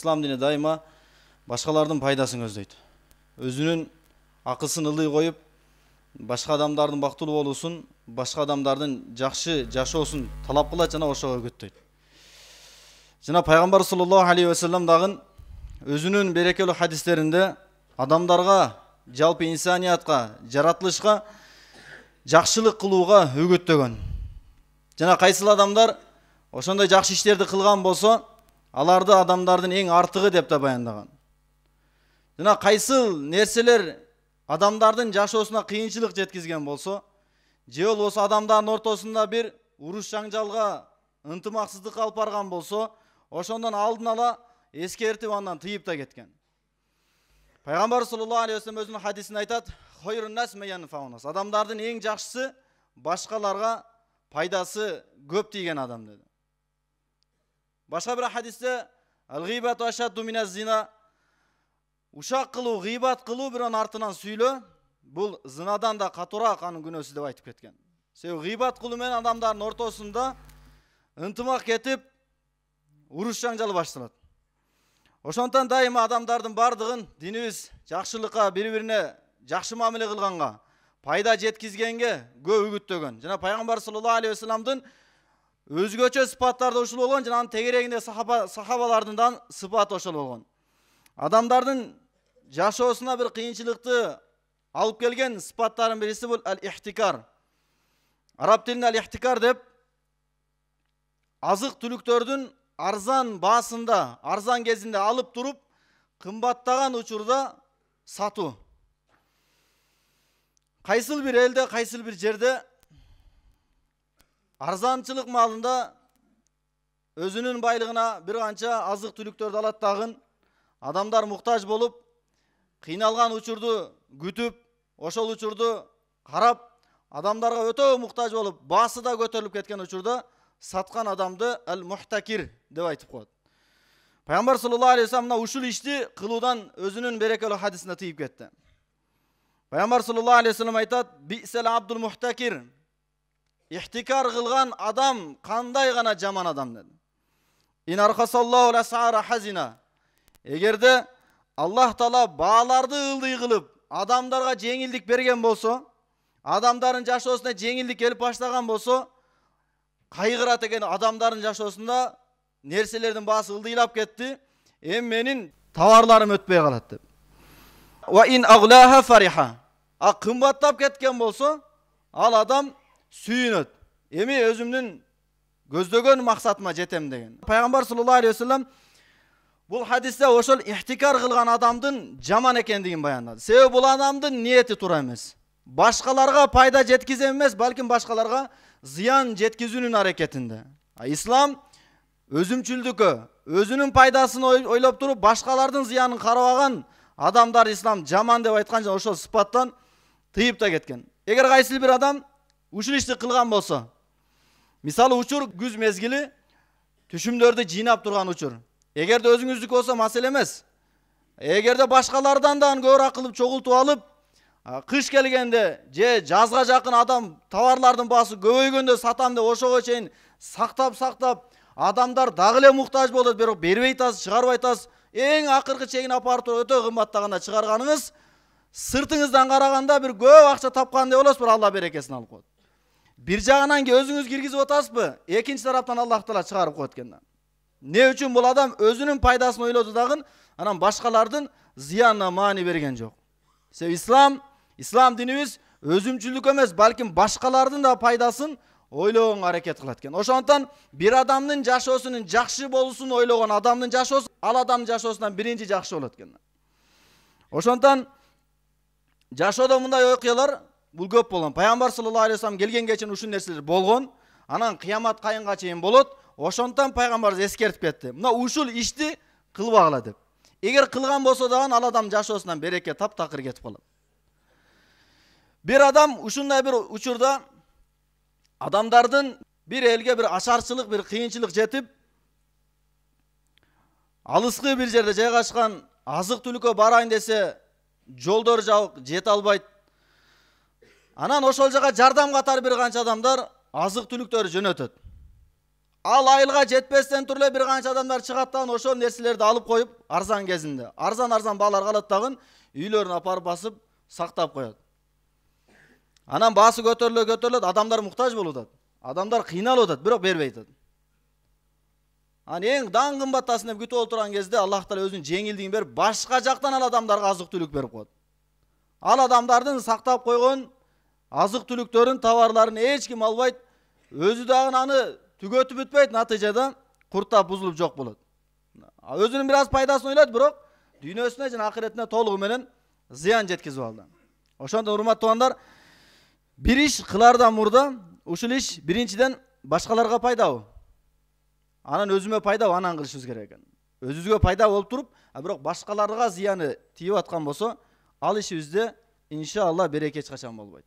İslam dini daima başkalarının пайдасын көздейді. Өзünün акысын ылдый коюп, башка адамдардын бактылуу болуусун, башка адамдардын жакшы жашоосун талап кылат жана ошого үгүттөйт. Жана пайгамбар саллаллаху алейхи ва саллям дагы өзүнүн берекелүү хадистеринде адамдарга, жалпы инсаниятка, жаратылышка жакшылык кылууга үгүттөгөн. Жана кайсыл адамдар ошондой жакшы иштерди кылган болсо, аларды адамдардын эң артыгы деп да баяндаган. Жана кайсыл нерселер адамдардын жашоосуна кыйынчылык жеткизген болсо, же болбосо адамдардын ортосунда бир уруш жаңжалга, ынтымаксыздык алып барган болсо, ошондон алдын ала эскертип андан тыйып да кеткен. Пайгамбар саллаллаху алейхи ва саллям өзүнүн хадисинде айтат: "Хойрун нас меянфаунас." Адамдардын эң жакшысы башкаларга пайдасы көп тийген адам деди. Башка бир хадисте: "Ал-гибату ашадду миназ-зина." Ушак кылуу, гыйбат кылуу, бирөөнүн артынан сүйлөө, бул зынадан да катуураак анын күнөөсү деп айтып кеткен. Себеби гыйбат кылуу менен адамдардын ортосунда ынтымак кетип, уруш жаңжалы башталат. Ошондон дайыма адамдардын бардыгын динибиз жакшылыкка, бири-бирине жакшы мамиле кылганга, пайда жеткизгенге көп үгүттөгөн. Жана пайгамбар саллаллаху алейхи ва салламдын өзгөчө сыпаттары ушул болгон, жана анын тегерегинде сахабалардын да сыпаты ошол болгон. Адамдардын жашоосуна бир кыйынчылыкты алып келген сыпаттардын бириси бул ал-ихтикар. Араб тилинде ал-ихтикар деп азык түлүктөрдүн арзан баасында, арзан кезинде алып туруп, кымбаттаган учурда сатуу. Кайсыл бир элде, кайсыл бир жерде арзанчылык маалында өзүнүн байлыгына бир канча азык түлүктөрдү алат дагы, адамдар муктаж болуп, кыйналган учурду күтүп, ошол учурду карап, адамдарга өтө муктаж болуп, баасы да көтөрүлүп кеткен учурда саткан адамды ал-мухтакир деп айтып коет. Пайгамбар саллаллаху алейхи ва саллям ушул ишти кылуудан өзүнүн берекелүү хадисинде тыйып кетти. Пайгамбар саллаллаху алейхи ва саллям айтат: "Бисел абдул мухтакир." Ихтикар кылган адам кандай гана жаман адам деди. "Ин архасаллаху ласара хазина." Эгерде Аллах Таала бааларды ылдый кылып, адамдарга жеңилдик берген болсо, адамдардын жашоосуна жеңилдик келип баштаган болсо, кайгырат экен, адамдардын жашоосунда нерселердин баасы ылдыйлап кетти, эми менин товарларым өтпөй калат деп. "Ва ин аглаха фариха." А кымбаттап кеткен болсо, ал адам сүйүнөт. Эми өзүмдүн көздөгөн максатыма жетем деген. Пайгамбар саллаллаху алейхи ва саллям бул хадисте ошол ихтикар кылган адамдын жаман экендигин баяндады. Себеби бул адамдын ниети туура эмес. Башкаларга пайда жеткизем эмес, балким башкаларга зыян жеткизүүнүн аракетинде. Ислам өзүмчүлдүккө, өзүнүн пайдасын ойлоп туруп, башкалардын зыянын карабаган адамдар ислам жаман деп айткан, жана ошол сыпаттан тыйып да кеткен. Эгер кайсы бир адам ушул ишти кылган болсо, мисалы учур күз мезгили, түшүмдөрдү жыйнап турган учур. Эгерде өзүңүздүкү болсо маселе эмес. Эгерде башкалардан да көбүрөөк кылып чогултуп алып, кыш келгенде же жазга жакын адам товарлардын баасы көбөйгөндө сатам деп ошого чейин сактап, адамдар дагы эле муктаж болот, бирок бербей атасыз, чыгарбай атасыз. Эң акыркы чегине апарып туруп өтө кымбаттаганда чыгарганыңыз, сыртыңыздан караганда бир көп акча тапкандай болосуз, бирок Алла берекесин алып коет. Бир жагынан өзүңүз киргизип атасызбы? Экинчи тараптан Аллах Таала чыгарып коет экен. Не үчүн бул адам өзүнүн пайдасын ойлоду дагы, анан башкалардын зыянына маани берген жок. Себеби ислам динибиз өзүмчүлдүк эмес, балким башкалардын да пайдасын ойлогонго аракет кылат экен. Ошондон бир адамдын жашоосунун жакшы болуусун ойлогон адамдын жашоосу ал адамдын жашоосунан биринчи жакшы болот экен. Ошондон жашоодо мындай окуялар бул көп болгон. Пайгамбар саллаллаху алейхи ва саллям келгенге чейин ушул нерселер болгон. Анан кыямат кайынга чейин болот. Ошондон пайгамбар эскертип кетти. Мына ушул ишти кылбагыла деп. Эгер кылган болсо дагы ал адам жашоосунан береке таптакыр кетип калат. Бир адам ушундай бир учурда адамдардын бир элге бир ашарчылык, бир кыйынчылык жетип, алыскы бир жерде жайгашкан азык түлүккө барайын десе, жолдор жабык, жете албайт. Анан ошол жака жардам катары бир канча адамдар азык түлүктөрү жөнөтөт. Ал айылга жетпестен туруп эле бир канча адамдар чыгат дагы ошол нерселерди алып коюп, арзан кезинде арзан бааларга алат дагы үйлөрүнө апарып басып сактап коет. Анан баасы көтөрүлөт, адамдар муктаж болуп атат. Адамдар кыйналып атат, бирок бербей атат. Анан эң даң кымбаттасын деп күтүп отурган кезде Аллах Таала өзүнүн жеңилдигин берип, башка жактан ал адамдарга азык-түлүк берип коет. Ал адамдардын сактап койгон азык-түлүктөрүн, товарларын эч ким албайт. Өзү дагы аны түгөтүп бүтпөйт, натыйжада курттап бузулуп жок болот. Өзүнүн бир аз пайдасын ойлойт, бирок дүйнөсүнө жана акыретине толугу менен зыян жеткизип алды. Ошондон урматтуу балдар, бир иш кылаардан мурда ушул иш биринчиден башкаларга пайдабы? Анан өзүмө пайдабы, анан кылышыбыз керек экен. Өзүбүзгө пайда болуп туруп, бирок башкаларга зыяны тийип аткан болсо, ал ишибизде иншалла береке эч качан болбойт.